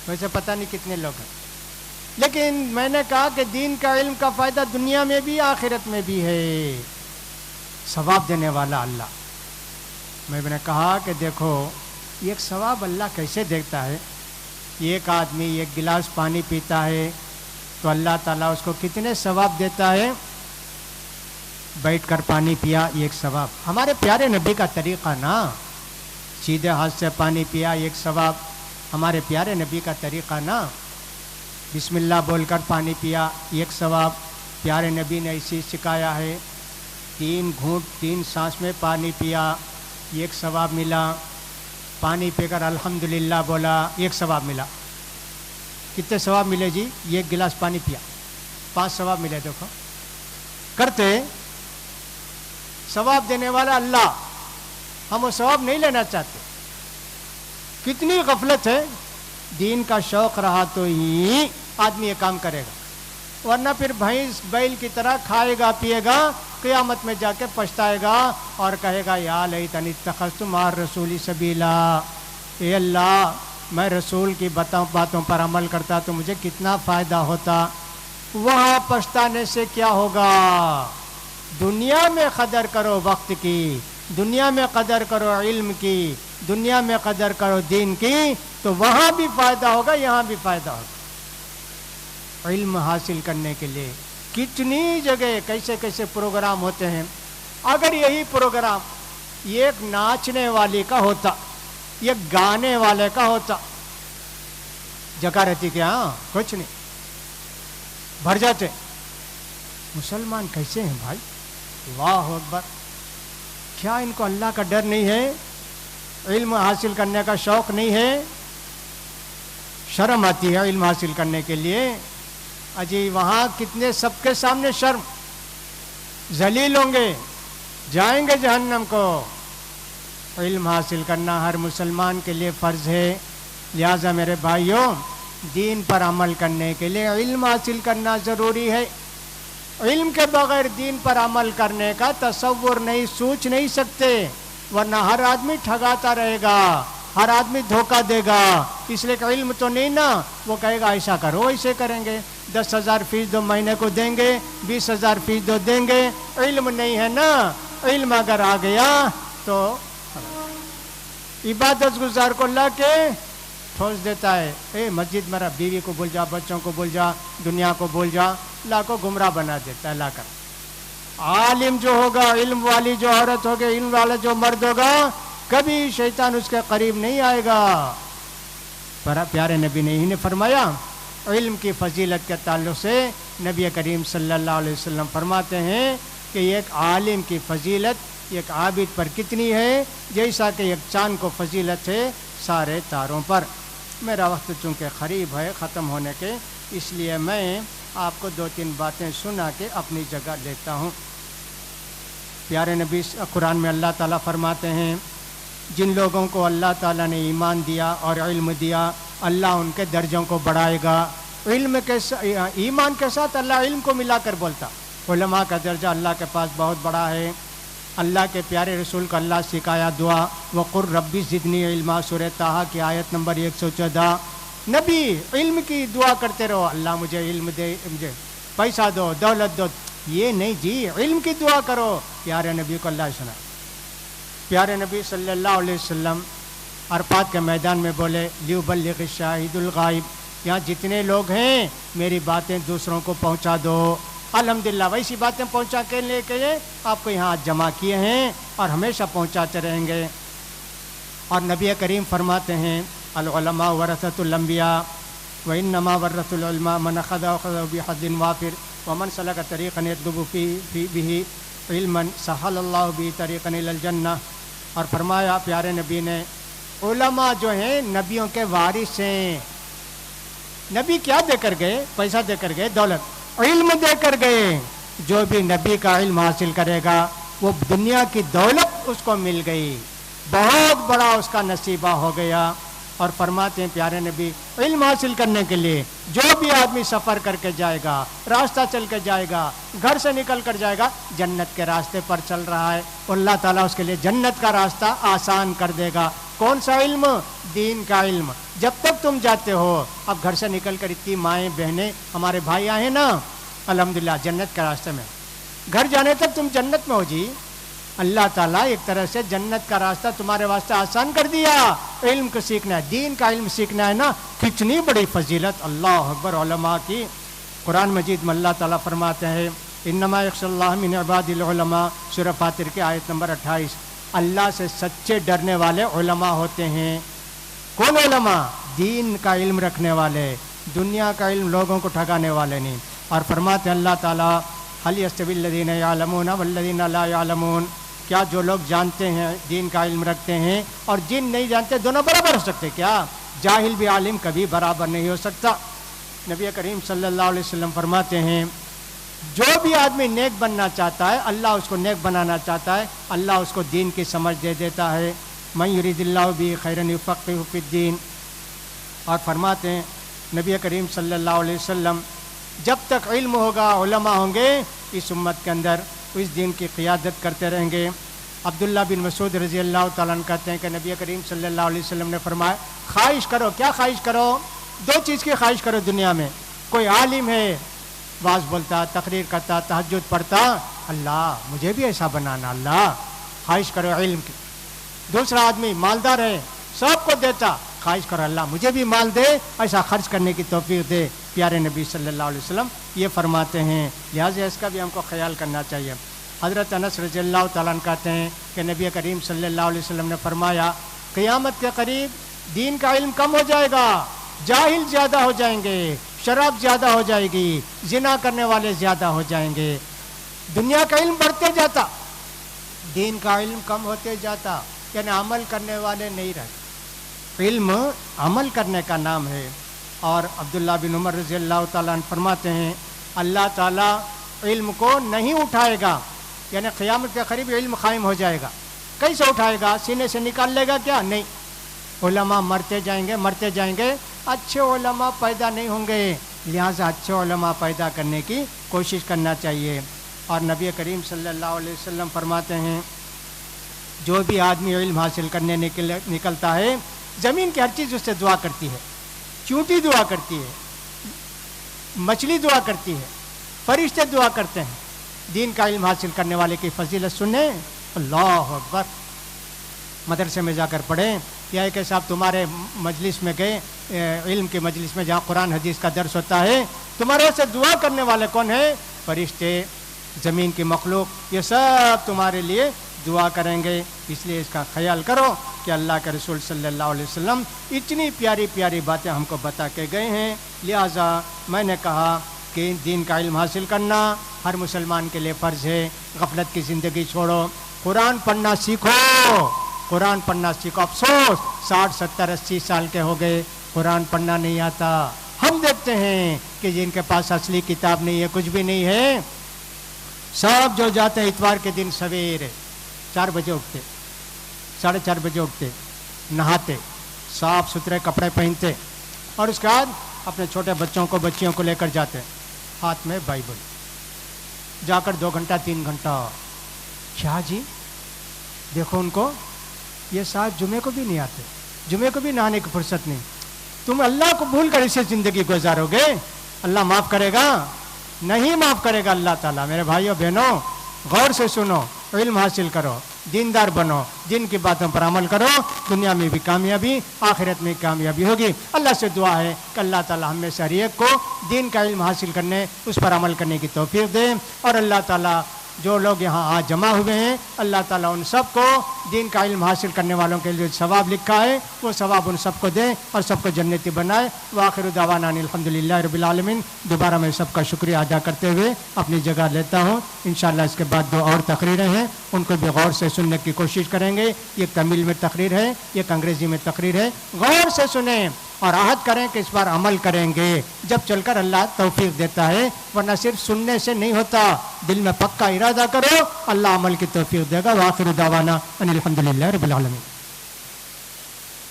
ویسے پتہ نہیں کتنے لوگ ہیں, لیکن میں نے کہا کہ دین کا علم کا فائدہ دنیا میں بھی آخرت میں بھی ہے. ثواب دینے والا اللہ. میں نے کہا کہ دیکھو ایک ثواب اللہ کیسے دیکھتا ہے. ایک آدمی ایک گلاس پانی پیتا ہے تو اللہ تعالیٰ اس کو کتنے ثواب دیتا ہے؟ بیٹھ کر پانی پیا ایک ثواب. ہمارے پیارے نبی کا طریقہ نا، سیدھے ہاتھ سے پانی پیا ایک ثواب. ہمارے پیارے نبی کا طریقہ نا، بسم اللہ بول کر پانی پیا ایک ثواب. پیارے نبی نے اسی سکھایا ہے. 3 گھونٹ 3 سانس میں پانی پیا ایک ثواب ملا. پانی پی کر الحمدللہ بولا ایک ثواب ملا. کتنے ثواب ملے جی؟ ایک گلاس پانی پیا 5 ثواب ملے. دیکھو کرتے ثواب دینے والا اللہ، ہم وہ ثواب نہیں لینا چاہتے. کتنی غفلت ہے. دین کا شوق رہا تو ہی آدمی یہ کام کرے گا، ورنہ پھر بھینس بیل کی طرح کھائے گا پیے گا، قیامت میں جا کے پچھتائے گا اور کہے گا یا لیتنی اتخذت مع الرسول سبیلا. اے اللہ، میں رسول کی باتوں پر عمل کرتا تو مجھے کتنا فائدہ ہوتا. وہاں پچھتانے سے کیا ہوگا؟ دنیا میں قدر کرو وقت کی، دنیا میں قدر کرو علم کی، دنیا میں قدر کرو دین کی، تو وہاں بھی فائدہ ہوگا، یہاں بھی فائدہ ہوگا. علم حاصل کرنے کے لیے کتنی جگہ کیسے کیسے پروگرام ہوتے ہیں. اگر یہی پروگرام ایک ناچنے والی کا ہوتا، ایک گانے والے کا ہوتا، جگہ رہتی کیا؟ کچھ نہیں، بھر جاتے. مسلمان کیسے ہیں بھائی؟ اللہ اکبر. کیا ان کو اللہ کا ڈر نہیں ہے؟ علم حاصل کرنے کا شوق نہیں ہے؟ شرم آتی ہے علم حاصل کرنے کے لیے. اجی وہاں کتنے سب کے سامنے شرم، ذلیل ہوں گے، جائیں گے جہنم کو. علم حاصل کرنا ہر مسلمان کے لیے فرض ہے. لہذا میرے بھائیوں، دین پر عمل کرنے کے لیے علم حاصل کرنا ضروری ہے. علم کے بغیر دین پر عمل کرنے کا تصور نہیں، سوچ نہیں سکتے، ورنہ ہر آدمی ٹھگاتا رہے گا، ہر آدمی دھوکہ دے گا. اس لیے کہ علم تو نہیں نا، وہ کہے گا ایسا کرو ایسے کریں گے، 10,000 فیس دو مہینے کو دیں گے، 20,000 فیس دو دیں گے. علم نہیں ہے نا. علم اگر آ گیا تو عبادت گزار کو لا کے ٹھوس دیتا ہے. اے مسجد میرا، بیوی کو بھول جا، بچوں کو بھول جا، دنیا کو بھول جا. لا کو گمراہ بنا دیتا ہے لا کر. عالم جو ہوگا، علم والی جو عورت ہوگی، علم والا جو مرد ہوگا، کبھی شیطان اس کے قریب نہیں آئے گا. پر پیارے نبی نے ہی نے فرمایا. علم کی فضیلت کے تعلق سے نبی کریم صلی اللہ علیہ وسلم فرماتے ہیں کہ ایک عالم کی فضیلت ایک عابد پر کتنی ہے، جیسا کہ ایک چاند کو فضیلت ہے سارے تاروں پر. میرا وقت چونکہ قریب ہے ختم ہونے کے، اس لیے میں آپ کو 2-3 باتیں سنا کے اپنی جگہ لیتا ہوں. پیارے نبی قرآن میں اللہ تعالیٰ فرماتے ہیں جن لوگوں کو اللہ تعالیٰ نے ایمان دیا اور علم دیا، اللہ ان کے درجوں کو بڑھائے گا. علم کے ایمان کے ساتھ اللہ علم کو ملا کر بولتا. علماء کا درجہ اللہ کے پاس بہت بڑا ہے. اللہ کے پیارے رسول کو اللہ سکھایا دعا وقر ربی زدنی علما، سورہ طٰہٰ کی آیت نمبر 114. نبی علم کی دعا کرتے رہو، اللہ مجھے علم دے، مجھے پیسہ دو، دولت دو. یہ نہیں جی، علم کی دعا کرو. پیارے نبی کو اللہ سنا. پیارے نبی صلی اللہ علیہ وسلم عرفات کے میدان میں بولے لیبلغ الشاہد الغائب، یہاں جتنے لوگ ہیں میری باتیں دوسروں کو پہنچا دو. الحمدللہ ویسی باتیں پہنچا کے لے کے آپ کو یہاں جمع کیے ہیں اور ہمیشہ پہنچاتے رہیں گے. اور نبی کریم فرماتے ہیں العلماء ورثۃ الانبیاء وانما ورث العلماء من اخذ بحظ وافر ومن سلک طریقا یطلب به علما سہل اللہ به طریقا الی الجنہ. اور فرمایا پیارے نبی نے علماء جو ہیں نبیوں کے وارث ہیں. نبی کیا دے کر گئے؟ پیسہ دے کر گئے، دولت، علم دے کر گئے. جو بھی نبی کا علم حاصل کرے گا وہ دنیا کی دولت اس کو مل گئی، بہت بڑا اس کا نصیبہ ہو گیا. اور فرماتے ہیں پیارے نبی علم حاصل کرنے کے لیے جو بھی آدمی سفر کر کے جائے گا، راستہ چل کے جائے گا، گھر سے نکل کر جائے گا، جنت کے راستے پر چل رہا ہے، اللہ تعالیٰ اس کے لیے جنت کا راستہ آسان کر دے گا. کون سا علم؟ دین کا علم. جب تک تم جاتے ہو، اب گھر سے نکل کر اتنی مائیں بہنیں ہمارے بھائی آئے نا الحمدللہ جنت کے راستے میں، گھر جانے تک تم جنت میں ہو جی. اللہ تعالیٰ ایک طرح سے جنت کا راستہ تمہارے واسطے آسان کر دیا. علم کو سیکھنا ہے, دین کا علم سیکھنا ہے نا, کتنی بڑی فضیلت. اللہ اکبر. علماء کی قرآن مجید میں اللہ تعالیٰ فرماتے ہیں انما یخشی اللہ من عباد العلماء, سورہ فاطر کی آیت نمبر 28. اللہ سے سچے ڈرنے والے علماء ہوتے ہیں. کون علماء؟ دین کا علم رکھنے والے, دنیا کا علم لوگوں کو ٹھگانے والے نہیں. اور فرماتے اللہ تعالیٰ هل يستوي الذين يعلمون والذين لا يعلمون, کیا جو لوگ جانتے ہیں دین کا علم رکھتے ہیں اور جن نہیں جانتے دونوں برابر ہو سکتے کیا؟ جاہل بھی عالم کبھی برابر نہیں ہو سکتا. نبی کریم صلی اللہ علیہ وسلم فرماتے ہیں جو بھی آدمی نیک بننا چاہتا ہے اللہ اس کو نیک بنانا چاہتا ہے, اللہ اس کو دین کی سمجھ دے دیتا ہے. من یرید اللہ بہ خیرا یفقہہ فی الدین. اور فرماتے ہیں نبی کریم صلی اللہ علیہ وسلم جب تک علم ہوگا علماء ہوں گے اس امت کے اندر اس دین کی قیادت کرتے رہیں گے. عبداللہ بن مسعود رضی اللہ تعالیٰ عنہ کہتے ہیں کہ نبی کریم صلی اللہ علیہ وسلم نے فرمایا خواہش کرو. کیا خواہش کرو؟ دو چیز کی خواہش کرو دنیا میں. کوئی عالم ہے, واعظ بولتا, تقریر کرتا, تہجد پڑھتا, اللہ مجھے بھی ایسا بنانا, اللہ خواہش کرو علم کی. دوسرا آدمی مالدار ہے, سب کو دیتا, خواہش کرو اللہ مجھے بھی مال دے, ایسا خرچ کرنے کی توفیق دے. پیارے نبی صلی اللہ علیہ وسلم یہ فرماتے ہیں, لہٰذا اس کا بھی ہم کو خیال کرنا چاہیے. حضرت انس رضی اللہ تعالیٰ عنہ کہتے ہیں کہ نبی کریم صلی اللہ علیہ وسلم نے فرمایا قیامت کے قریب دین کا علم کم ہو جائے گا, جاہل زیادہ ہو جائیں گے, شراب زیادہ ہو جائے گی, زنا کرنے والے زیادہ ہو جائیں گے. دنیا کا علم بڑھتے جاتا, دین کا علم کم ہوتے جاتا, یعنی عمل کرنے والے نہیں رہتے. علم عمل کرنے کا نام ہے. اور عبداللہ بن عمر رضی اللہ تعالیٰ عنہ فرماتے ہیں اللہ تعالیٰ علم کو نہیں اٹھائے گا, یعنی قیامت کے قریب علم قائم ہو جائے گا. کیسے اٹھائے گا؟ سینے سے نکال لے گا کیا؟ نہیں. علماء مرتے جائیں گے, اچھے علماء پیدا نہیں ہوں گے, لہٰذا اچھے علماء پیدا کرنے کی کوشش کرنا چاہیے. اور نبی کریم صلی اللہ علیہ وسلم فرماتے ہیں جو بھی آدمی علم حاصل کرنے نکلتا ہے زمین کی ہر چیز اس سے دعا کرتی ہے. چونٹی دعا کرتی ہے, مچھلی دعا کرتی ہے, فرشتے دعا کرتے ہیں. دین کا علم حاصل کرنے والے کی فضیلت سنیں. اللہ اکبر. مدرسے میں جا کر پڑھیں, یا کہ صاحب تمہارے مجلس میں گئے, علم کے مجلس میں جہاں قرآن حدیث کا درس ہوتا ہے, تمہارے سے دعا کرنے والے کون ہیں؟ فرشتے, زمین کی مخلوق, یہ سب تمہارے لیے دعا کریں گے. اس لیے اس کا خیال کرو کہ اللہ کے رسول صلی اللہ علیہ وسلم اتنی پیاری پیاری باتیں ہم کو بتا کے گئے ہیں. لہٰذا میں نے کہا کہ دین کا علم حاصل کرنا ہر مسلمان کے لیے فرض ہے. غفلت کی زندگی چھوڑو, قرآن پڑھنا سیکھو, قرآن پڑھنا سیکھو. افسوس 60 70 80 سال کے ہو گئے, قرآن پڑھنا نہیں آتا. ہم دیکھتے ہیں کہ جن کے پاس اصلی کتاب نہیں ہے, کچھ بھی نہیں ہے, سب جو جاتے ہیں اتوار کے دن سویرے 4 بجے اٹھتے, 4:30 بجے اٹھتے, نہاتے, صاف ستھرے کپڑے پہنتے, اور اس کے بعد اپنے چھوٹے بچوں کو بچیوں کو لے کر جاتے, ہاتھ میں بائبل, جا کر 2 گھنٹہ 3 گھنٹہ. کیا جی دیکھو ان کو, یہ ساتھ جمعے کو بھی نہیں آتے, جمعے کو بھی نہانے کی فرصت نہیں. تم اللہ کو بھول کر اسے زندگی گزارو گے, اللہ معاف کرے گا؟ نہیں معاف کرے گا اللہ تعالیٰ. میرے بھائیوں بہنوں, غور سے سنو, علم حاصل کرو, دیندار بنو, جن کی باتوں پر عمل کرو, دنیا میں بھی کامیابی, آخرت میں کامیابی ہوگی. اللہ سے دعا ہے کہ اللہ تعالیٰ ہم میں سے ہر ایک کو دین کا علم حاصل کرنے, اس پر عمل کرنے کی توفیق دے. اور اللہ تعالیٰ جو لوگ یہاں آج جمع ہوئے ہیں, اللہ تعالیٰ ان سب کو دین کا علم حاصل کرنے والوں کے لیے ثواب لکھا ہے, وہ ثواب ان سب کو دے اور سب کو جنتی بنائے. وآخر دعوانا الحمدللہ رب العالمین. دوبارہ میں سب کا شکریہ ادا کرتے ہوئے اپنی جگہ لیتا ہوں. انشاءاللہ اس کے بعد 2 اور تقریریں ہیں, ان کو بھی غور سے سننے کی کوشش کریں گے. ایک تمل میں تقریر ہے, ایک انگریزی میں تقریر ہے. غور سے سنیں اور عہد کریں کہ اس بار عمل کریں گے, جب چل کر اللہ توفیق دیتا ہے, ورنہ صرف سننے سے نہیں ہوتا. دل میں پکا ارادہ کرو, اللہ عمل کی توفیق دے گا. وآخر دعوانا ان الحمدللہ رب العالمین.